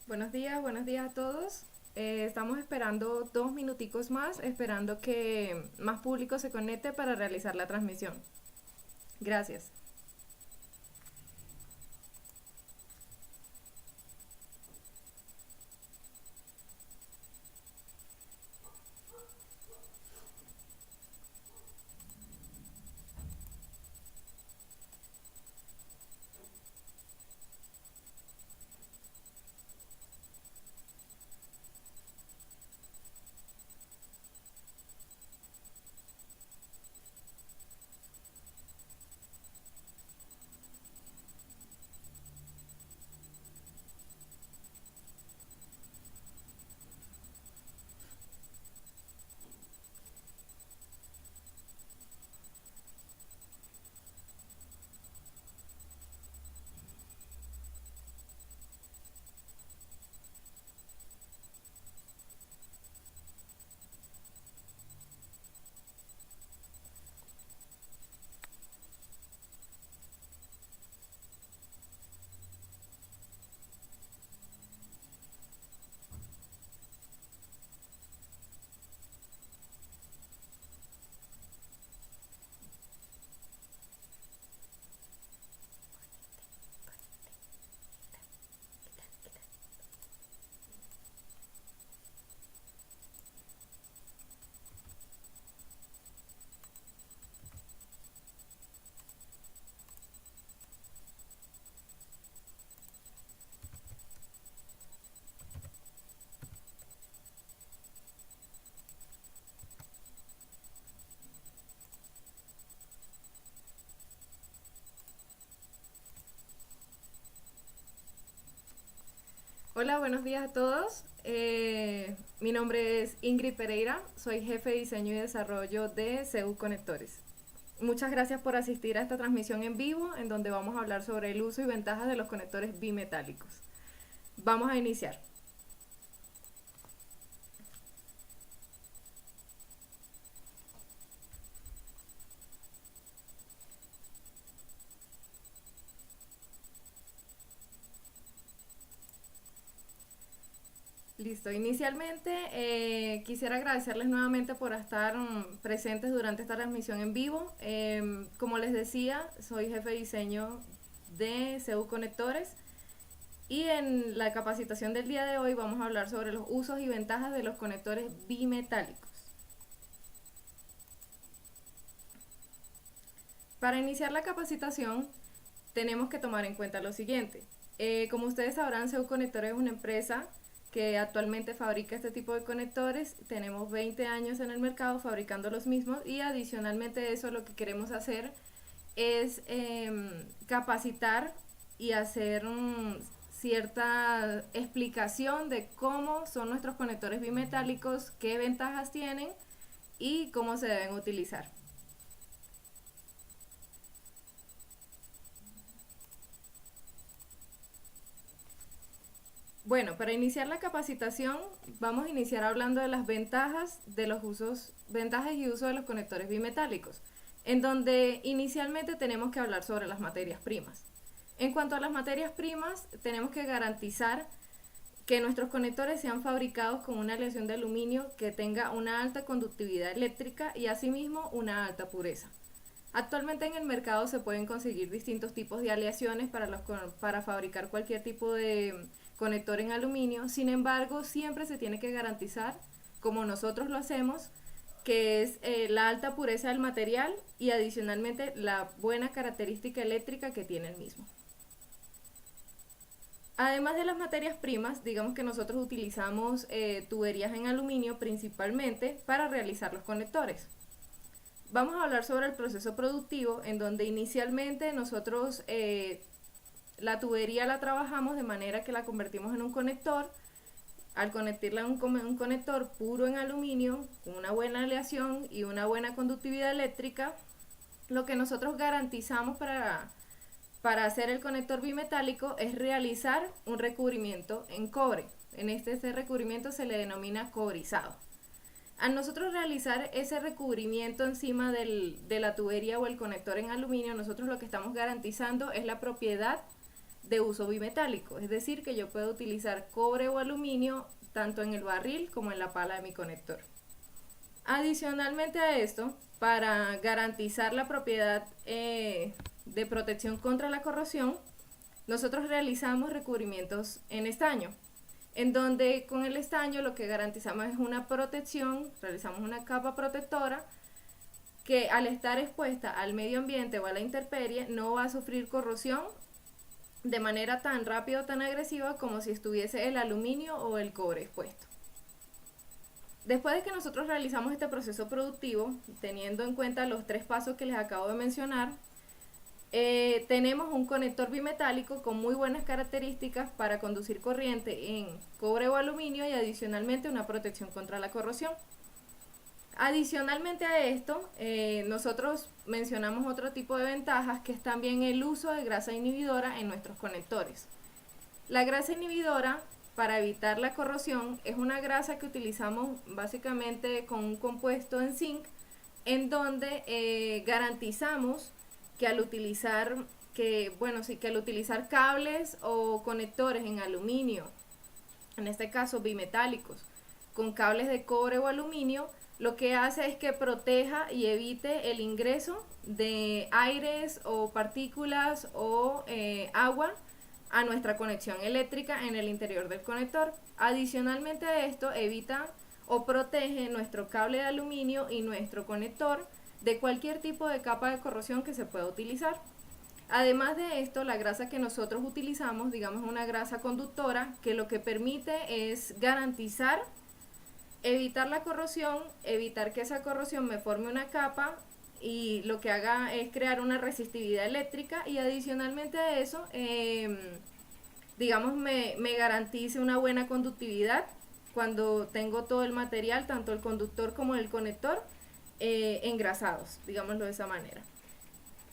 Buenos días a todos. Estamos esperando 2 minuticos más, esperando que más público se conecte para realizar la transmisión. Gracias. Hola, buenos días a todos. Mi nombre es Ingrid Pereira, soy jefe de diseño y desarrollo de CEU Conectores. Muchas gracias por asistir a esta transmisión en vivo en donde vamos a hablar sobre el uso y ventajas de los conectores bimetálicos. Vamos a iniciar. Listo, inicialmente quisiera agradecerles nuevamente por estar presentes durante esta transmisión en vivo. Como les decía, soy jefe de diseño de CEU Conectores y en la capacitación del día de hoy vamos a hablar sobre los usos y ventajas de los conectores bimetálicos. Para iniciar la capacitación tenemos que tomar en cuenta lo siguiente. Como ustedes sabrán, CEU Conectores es una empresa que actualmente fabrica este tipo de conectores. Tenemos 20 años en el mercado fabricando los mismos y adicionalmente a eso lo que queremos hacer es capacitar y hacer cierta explicación de cómo son nuestros conectores bimetálicos, qué ventajas tienen y cómo se deben utilizar. Bueno, para iniciar la capacitación vamos a iniciar hablando de las ventajas de los usos, ventajas y uso de los conectores bimetálicos, en donde inicialmente tenemos que hablar sobre las materias primas. En cuanto a las materias primas, tenemos que garantizar que nuestros conectores sean fabricados con una aleación de aluminio que tenga una alta conductividad eléctrica y asimismo una alta pureza. Actualmente en el mercado se pueden conseguir distintos tipos de aleaciones para fabricar cualquier tipo de conector en aluminio. Sin embargo, siempre se tiene que garantizar, como nosotros lo hacemos, que es la alta pureza del material y adicionalmente la buena característica eléctrica que tiene el mismo. Además de las materias primas, digamos que nosotros utilizamos tuberías en aluminio principalmente para realizar los conectores. Vamos a hablar sobre el proceso productivo, en donde inicialmente nosotros la tubería la trabajamos de manera que la convertimos en un conector. Al conectarla en un conector puro en aluminio, con una buena aleación y una buena conductividad eléctrica, lo que nosotros garantizamos para hacer el conector bimetálico es realizar un recubrimiento en cobre. En este recubrimiento se le denomina cobrizado. Al nosotros realizar ese recubrimiento encima de la tubería o el conector en aluminio, nosotros lo que estamos garantizando es la propiedad de uso bimetálico, es decir, que yo puedo utilizar cobre o aluminio tanto en el barril como en la pala de mi conector. Adicionalmente a esto, para garantizar la propiedad de protección contra la corrosión, nosotros realizamos recubrimientos en estaño, en donde con el estaño lo que garantizamos es una protección, realizamos una capa protectora que al estar expuesta al medio ambiente o a la intemperie no va a sufrir corrosión de manera tan rápida o tan agresiva como si estuviese el aluminio o el cobre expuesto. Después de que nosotros realizamos este proceso productivo, teniendo en cuenta los 3 pasos que les acabo de mencionar, tenemos un conector bimetálico con muy buenas características para conducir corriente en cobre o aluminio y adicionalmente una protección contra la corrosión. Adicionalmente a esto, nosotros mencionamos otro tipo de ventajas, que es también el uso de grasa inhibidora en nuestros conectores. La grasa inhibidora, para evitar la corrosión, es una grasa que utilizamos básicamente con un compuesto en zinc, en donde garantizamos que al utilizar cables o conectores en aluminio, en este caso bimetálicos, con cables de cobre o aluminio, lo que hace es que proteja y evite el ingreso de aires o partículas o agua a nuestra conexión eléctrica en el interior del conector. Adicionalmente a esto, evita o protege nuestro cable de aluminio y nuestro conector de cualquier tipo de capa de corrosión que se pueda utilizar. Además de esto, la grasa que nosotros utilizamos, digamos, una grasa conductora, que lo que permite es garantizar, evitar la corrosión, evitar que esa corrosión me forme una capa y lo que haga es crear una resistividad eléctrica, y adicionalmente a eso, digamos, me garantice una buena conductividad cuando tengo todo el material, tanto el conductor como el conector, engrasados, digámoslo de esa manera.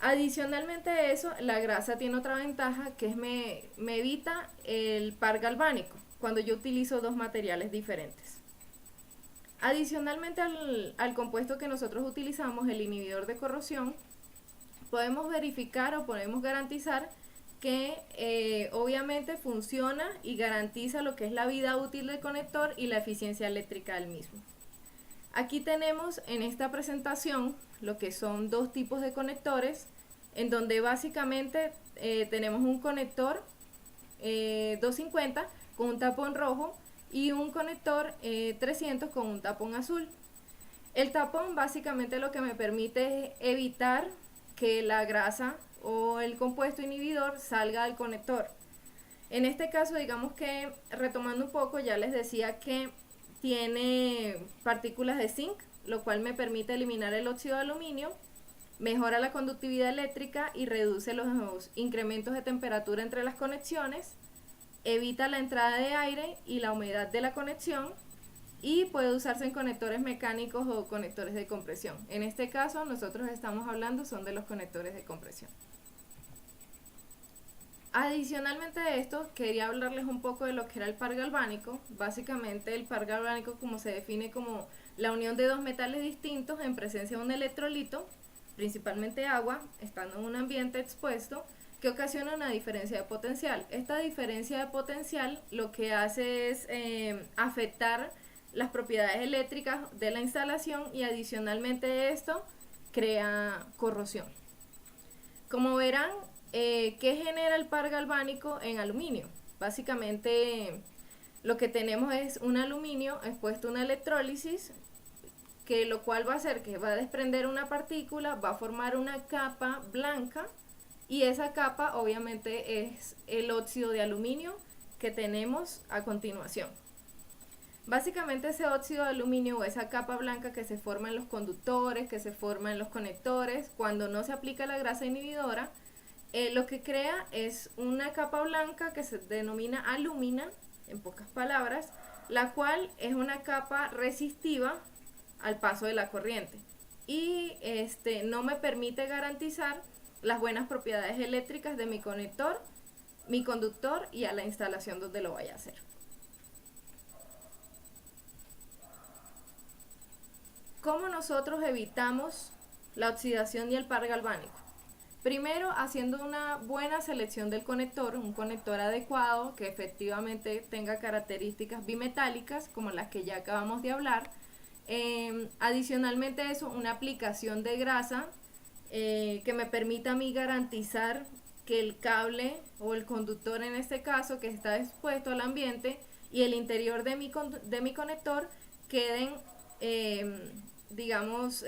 Adicionalmente a eso, la grasa tiene otra ventaja, que es me evita el par galvánico cuando yo utilizo dos materiales diferentes. Adicionalmente al compuesto que nosotros utilizamos, el inhibidor de corrosión, podemos verificar o podemos garantizar que obviamente funciona y garantiza lo que es la vida útil del conector y la eficiencia eléctrica del mismo. Aquí tenemos en esta presentación lo que son 2 tipos de conectores, en donde básicamente tenemos un conector 250 con un tapón rojo y un conector 300 con un tapón azul. El tapón básicamente lo que me permite es evitar que la grasa o el compuesto inhibidor salga del conector. En este caso, digamos que, retomando un poco, ya les decía que tiene partículas de zinc, lo cual me permite eliminar el óxido de aluminio, mejora la conductividad eléctrica y reduce los incrementos de temperatura entre las conexiones, evita la entrada de aire y la humedad de la conexión, y puede usarse en conectores mecánicos o conectores de compresión. En este caso nosotros estamos hablando son de los conectores de compresión. Adicionalmente a esto, quería hablarles un poco de lo que era el par galvánico. Básicamente el par galvánico, como se define, como la unión de dos metales distintos en presencia de un electrolito, principalmente agua, estando en un ambiente expuesto, que ocasiona una diferencia de potencial. Esta diferencia de potencial lo que hace es afectar las propiedades eléctricas de la instalación, y adicionalmente esto crea corrosión. Como verán, ¿qué genera el par galvánico en aluminio? Básicamente lo que tenemos es un aluminio expuesto a una electrólisis, que lo cual va a hacer que va a desprender una partícula, va a formar una capa blanca, y esa capa obviamente es el óxido de aluminio que tenemos a continuación. Básicamente ese óxido de aluminio o esa capa blanca que se forma en los conductores, que se forma en los conectores, cuando no se aplica la grasa inhibidora, lo que crea es una capa blanca que se denomina alúmina, en pocas palabras, la cual es una capa resistiva al paso de la corriente, y no me permite garantizar las buenas propiedades eléctricas de mi conector, mi conductor y a la instalación donde lo vaya a hacer. ¿Cómo nosotros evitamos la oxidación y el par galvánico? Primero, haciendo una buena selección del conector, un conector adecuado que efectivamente tenga características bimetálicas como las que ya acabamos de hablar. Adicionalmente a eso, una aplicación de grasa que me permita a mí garantizar que el cable o el conductor en este caso que está expuesto al ambiente y el interior de mi conector queden digamos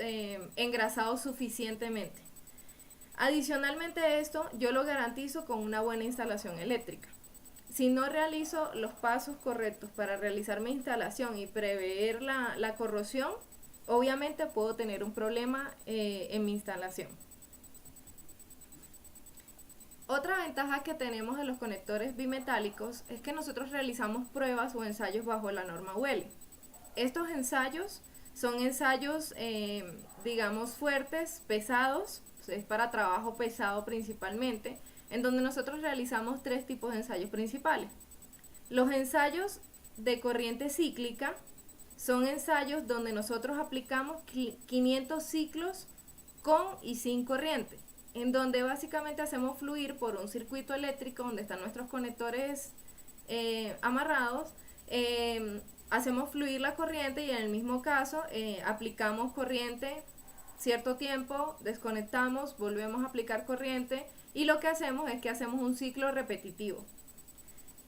engrasados suficientemente. Adicionalmente a esto, yo lo garantizo con una buena instalación eléctrica. Si no realizo los pasos correctos para realizar mi instalación y prever la corrosión, obviamente puedo tener un problema en mi instalación. Otra ventaja que tenemos de los conectores bimetálicos es que nosotros realizamos pruebas o ensayos bajo la norma UL. Estos ensayos son ensayos, digamos, fuertes, pesados, es para trabajo pesado principalmente, en donde nosotros realizamos tres tipos de ensayos principales. Los ensayos de corriente cíclica son ensayos donde nosotros aplicamos 500 ciclos con y sin corriente, en donde básicamente hacemos fluir por un circuito eléctrico donde están nuestros conectores amarrados, hacemos fluir la corriente y en el mismo caso aplicamos corriente cierto tiempo, desconectamos, volvemos a aplicar corriente y lo que hacemos es que hacemos un ciclo repetitivo.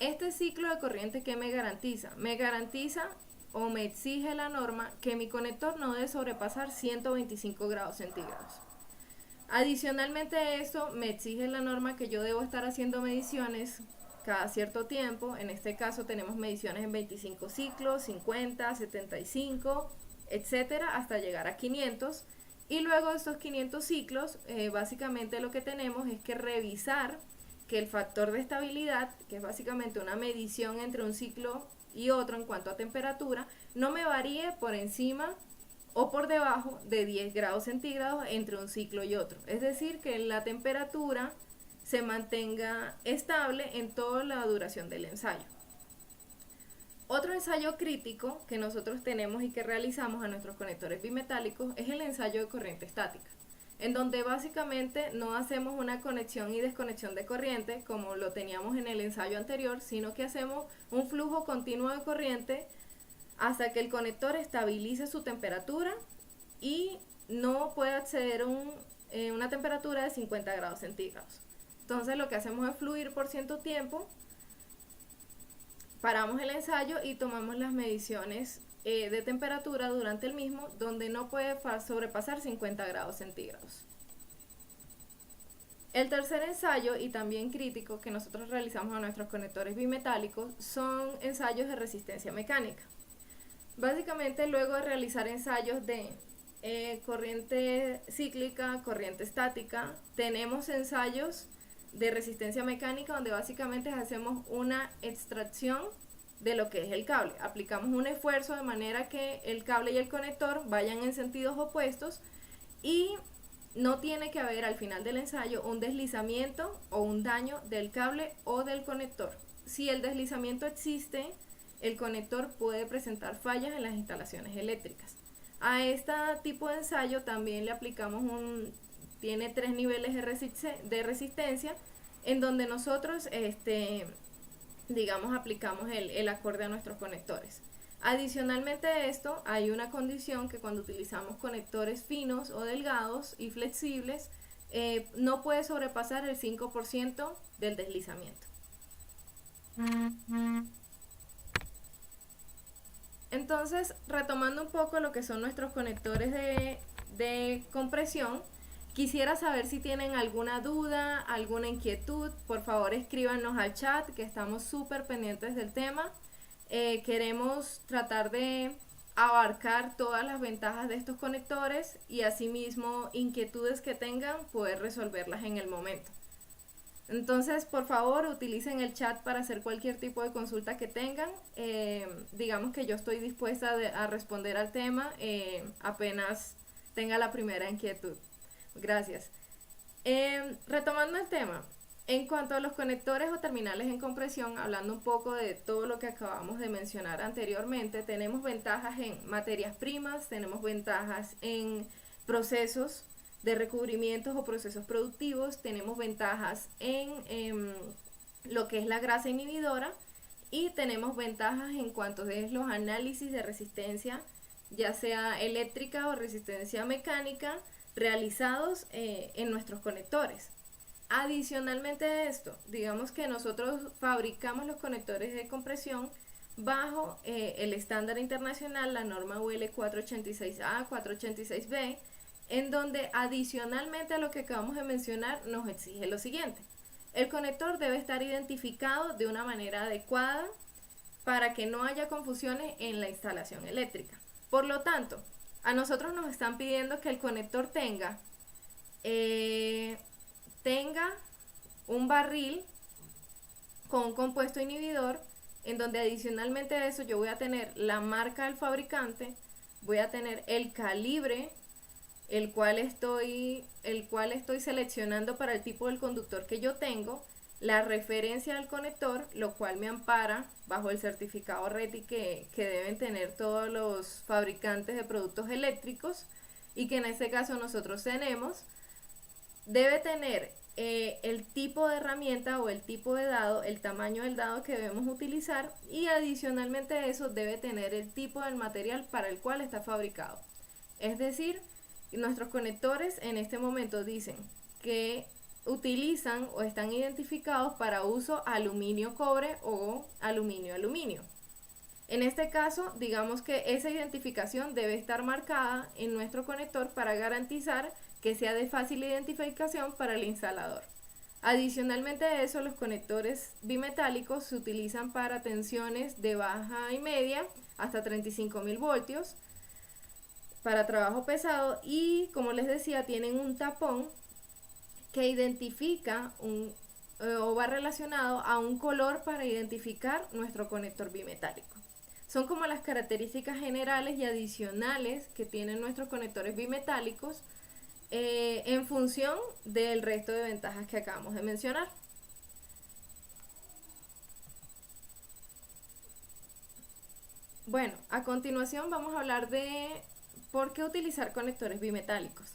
Este ciclo de corriente, ¿qué me garantiza? Me garantiza o me exige la norma que mi conector no debe sobrepasar 125 grados centígrados. Adicionalmente a esto, me exige la norma que yo debo estar haciendo mediciones cada cierto tiempo. En este caso tenemos mediciones en 25 ciclos, 50, 75, etcétera, hasta llegar a 500. Y luego de estos 500 ciclos, básicamente lo que tenemos es que revisar que el factor de estabilidad, que es básicamente una medición entre un ciclo y otro en cuanto a temperatura, no me varíe por encima o por debajo de 10 grados centígrados entre un ciclo y otro. Es decir, que la temperatura se mantenga estable en toda la duración del ensayo. Otro ensayo crítico que nosotros tenemos y que realizamos a nuestros conectores bimetálicos es el ensayo de corriente estática, en donde básicamente no hacemos una conexión y desconexión de corriente como lo teníamos en el ensayo anterior, sino que hacemos un flujo continuo de corriente hasta que el conector estabilice su temperatura y no pueda acceder a una temperatura de 50 grados centígrados. Entonces lo que hacemos es fluir por cierto tiempo, paramos el ensayo y tomamos las mediciones de temperatura durante el mismo, donde no puede sobrepasar 50 grados centígrados. El tercer ensayo, y también crítico, que nosotros realizamos a nuestros conectores bimetálicos son ensayos de resistencia mecánica. Básicamente, luego de realizar ensayos de corriente cíclica, corriente estática, tenemos ensayos de resistencia mecánica donde básicamente hacemos una extracción de lo que es el cable. Aplicamos un esfuerzo de manera que el cable y el conector vayan en sentidos opuestos y no tiene que haber al final del ensayo un deslizamiento o un daño del cable o del conector. Si el deslizamiento existe, el conector puede presentar fallas en las instalaciones eléctricas. A este tipo de ensayo también le aplicamos tiene 3 niveles de resistencia en donde nosotros digamos aplicamos el acorde a nuestros conectores. Adicionalmente a esto hay una condición que cuando utilizamos conectores finos o delgados y flexibles no puede sobrepasar el 5% del deslizamiento. Entonces, retomando un poco lo que son nuestros conectores de compresión, quisiera saber si tienen alguna duda, alguna inquietud. Por favor, escríbanos al chat, que estamos súper pendientes del tema. Queremos tratar de abarcar todas las ventajas de estos conectores y asimismo inquietudes que tengan, poder resolverlas en el momento. Entonces, por favor, utilicen el chat para hacer cualquier tipo de consulta que tengan. Digamos que yo estoy dispuesta a responder al tema apenas tenga la primera inquietud. Gracias. Retomando el tema, en cuanto a los conectores o terminales en compresión, hablando un poco de todo lo que acabamos de mencionar anteriormente, tenemos ventajas en materias primas, tenemos ventajas en procesos de recubrimientos o procesos productivos, tenemos ventajas en lo que es la grasa inhibidora y tenemos ventajas en cuanto es los análisis de resistencia, ya sea eléctrica o resistencia mecánica, realizados en nuestros conectores. Adicionalmente a esto, digamos que nosotros fabricamos los conectores de compresión bajo el estándar internacional, la norma UL 486A, 486B, en donde adicionalmente a lo que acabamos de mencionar nos exige lo siguiente. El conector debe estar identificado de una manera adecuada para que no haya confusiones en la instalación eléctrica. Por lo tanto, a nosotros nos están pidiendo que el conector tenga un barril con un compuesto inhibidor, en donde adicionalmente a eso yo voy a tener la marca del fabricante, voy a tener el calibre el cual estoy seleccionando para el tipo del conductor que yo tengo, la referencia del conector, lo cual me ampara bajo el certificado RETI que deben tener todos los fabricantes de productos eléctricos y que en este caso nosotros tenemos. Debe tener el tipo de herramienta o el tipo de dado, el tamaño del dado que debemos utilizar, y adicionalmente a eso debe tener el tipo del material para el cual está fabricado. Es decir, nuestros conectores en este momento dicen que utilizan o están identificados para uso aluminio-cobre o aluminio-aluminio. En este caso, digamos que esa identificación debe estar marcada en nuestro conector para garantizar que sea de fácil identificación para el instalador. Adicionalmente a eso, los conectores bimetálicos se utilizan para tensiones de baja y media hasta 35.000 voltios para trabajo pesado, y como les decía, tienen un tapón que identifica o va relacionado a un color para identificar nuestro conector bimetálico. Son como las características generales y adicionales que tienen nuestros conectores bimetálicos en función del resto de ventajas que acabamos de mencionar. Bueno, a continuación vamos a hablar de por qué utilizar conectores bimetálicos.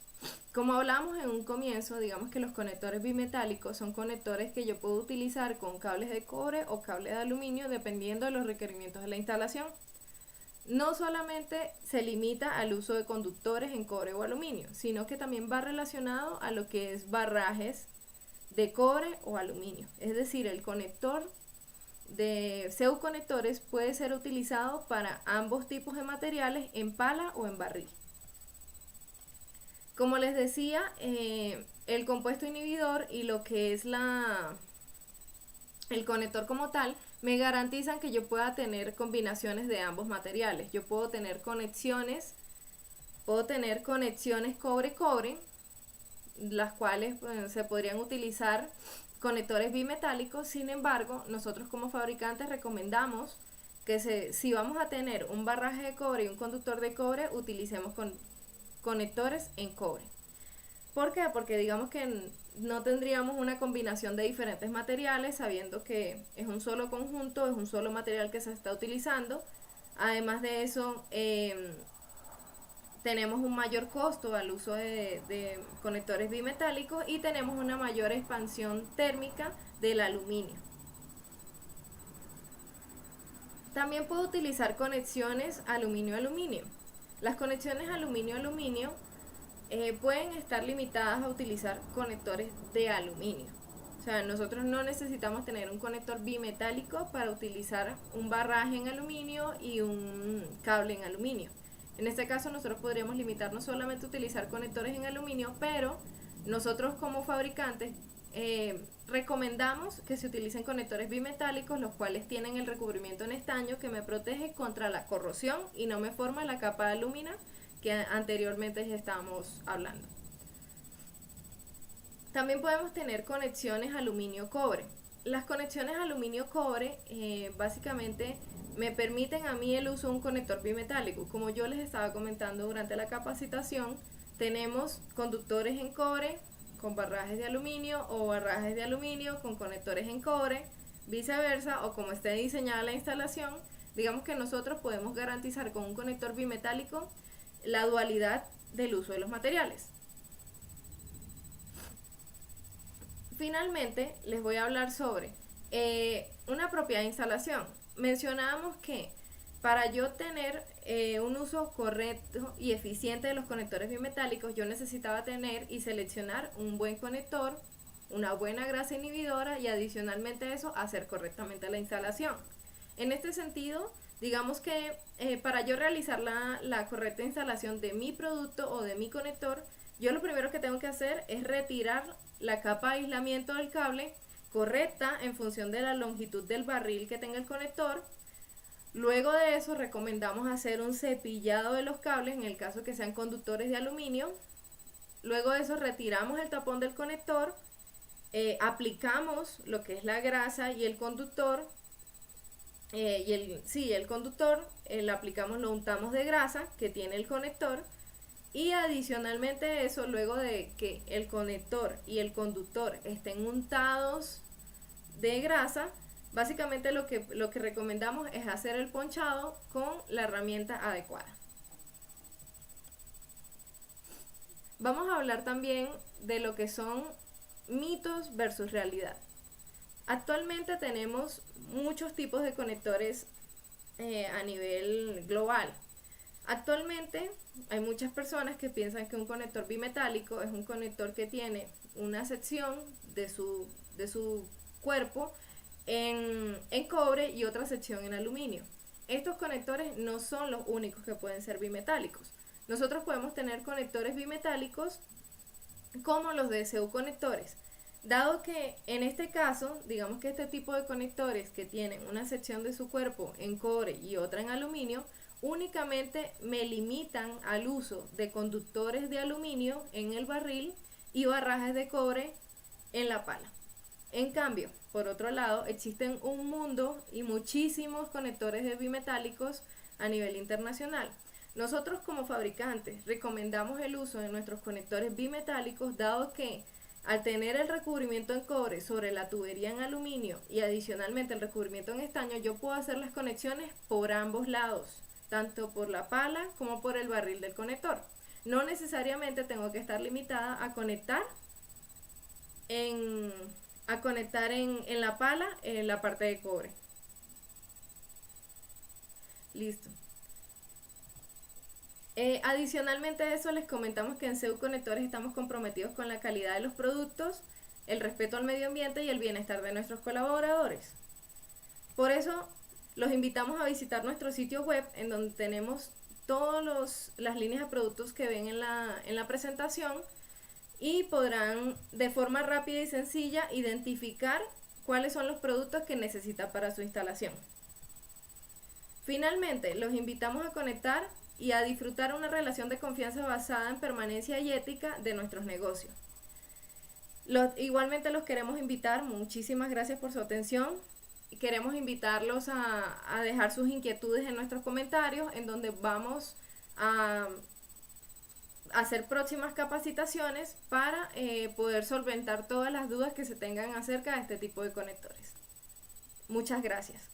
Como hablábamos en un comienzo, digamos que los conectores bimetálicos son conectores que yo puedo utilizar con cables de cobre o cables de aluminio dependiendo de los requerimientos de la instalación. No solamente se limita al uso de conductores en cobre o aluminio, sino que también va relacionado a lo que es barrajes de cobre o aluminio. Es decir, el conector de pseudoconectores puede ser utilizado para ambos tipos de materiales, en pala o en barril. Como les decía, el compuesto inhibidor y lo que es el conector como tal me garantizan que yo pueda tener combinaciones de ambos materiales. Yo puedo tener conexiones cobre-cobre, las cuales se podrían utilizar conectores bimetálicos. Sin embargo, nosotros como fabricantes recomendamos que si vamos a tener un barraje de cobre y un conductor de cobre, utilicemos conectores en cobre. ¿Por qué? Porque digamos que no tendríamos una combinación de diferentes materiales, sabiendo que es un solo conjunto, es un solo material que se está utilizando. Además de eso, tenemos un mayor costo al uso de conectores bimetálicos y tenemos una mayor expansión térmica del aluminio. También puedo utilizar conexiones aluminio-aluminio. Las conexiones aluminio-aluminio pueden estar limitadas a utilizar conectores de aluminio. O sea, nosotros no necesitamos tener un conector bimetálico para utilizar un barraje en aluminio y un cable en aluminio. En este caso nosotros podríamos limitarnos solamente a utilizar conectores en aluminio, pero nosotros como fabricantes recomendamos que se utilicen conectores bimetálicos, los cuales tienen el recubrimiento en estaño que me protege contra la corrosión y no me forma la capa de alúmina que anteriormente ya estábamos hablando. También podemos tener conexiones aluminio-cobre. Las conexiones aluminio-cobre básicamente me permiten a mí el uso de un conector bimetálico. Como yo les estaba comentando durante la capacitación, tenemos conductores en cobre con barrajes de aluminio o barrajes de aluminio con conectores en cobre, viceversa, o como esté diseñada la instalación. Digamos que nosotros podemos garantizar con un conector bimetálico la dualidad del uso de los materiales. Finalmente, les voy a hablar sobre una apropiada instalación. Mencionábamos que para yo tener un uso correcto y eficiente de los conectores bimetálicos, yo necesitaba tener y seleccionar un buen conector, una buena grasa inhibidora y adicionalmente a eso, hacer correctamente la instalación. En este sentido, digamos que para yo realizar la correcta instalación de mi producto o de mi conector, yo lo primero que tengo que hacer es retirar la capa de aislamiento del cable correcta en función de la longitud del barril que tenga el conector. Luego de eso recomendamos hacer un cepillado de los cables en el caso que sean conductores de aluminio. Luego de eso retiramos el tapón del conector, aplicamos lo que es la grasa y el conductor, el conductor lo aplicamos, lo untamos de grasa que tiene el conector. Y adicionalmente a eso, luego de que el conector y el conductor estén untados de grasa, básicamente lo que recomendamos es hacer el ponchado con la herramienta adecuada. Vamos a hablar también de lo que son mitos versus realidad. Actualmente tenemos muchos tipos de conectores a nivel global. Actualmente hay muchas personas que piensan que un conector bimetálico es un conector que tiene una sección de su cuerpo en cobre y otra sección en aluminio. Estos conectores no son los únicos que pueden ser bimetálicos. Nosotros podemos tener conectores bimetálicos como los de CU conectores, dado que en este caso, digamos que este tipo de conectores que tienen una sección de su cuerpo en cobre y otra en aluminio, únicamente me limitan al uso de conductores de aluminio en el barril y barrajes de cobre en la pala. En cambio, por otro lado, existen un mundo y muchísimos conectores de bimetálicos a nivel internacional. Nosotros como fabricantes recomendamos el uso de nuestros conectores bimetálicos, dado que al tener el recubrimiento en cobre sobre la tubería en aluminio y adicionalmente el recubrimiento en estaño, yo puedo hacer las conexiones por ambos lados, tanto por la pala como por el barril del conector. No necesariamente tengo que estar limitada a conectar en la pala en la parte de cobre. Listo. Adicionalmente a eso, les comentamos que en CEU Conectores estamos comprometidos con la calidad de los productos, el respeto al medio ambiente y el bienestar de nuestros colaboradores. Por eso los invitamos a visitar nuestro sitio web, en donde tenemos todas las líneas de productos que ven en la presentación, y podrán de forma rápida y sencilla identificar cuáles son los productos que necesita para su instalación. Finalmente, los invitamos a conectar y a disfrutar una relación de confianza basada en permanencia y ética de nuestros negocios. Igualmente los queremos invitar, muchísimas gracias por su atención. Queremos invitarlos a dejar sus inquietudes en nuestros comentarios, en donde vamos a hacer próximas capacitaciones para poder solventar todas las dudas que se tengan acerca de este tipo de conectores. Muchas gracias.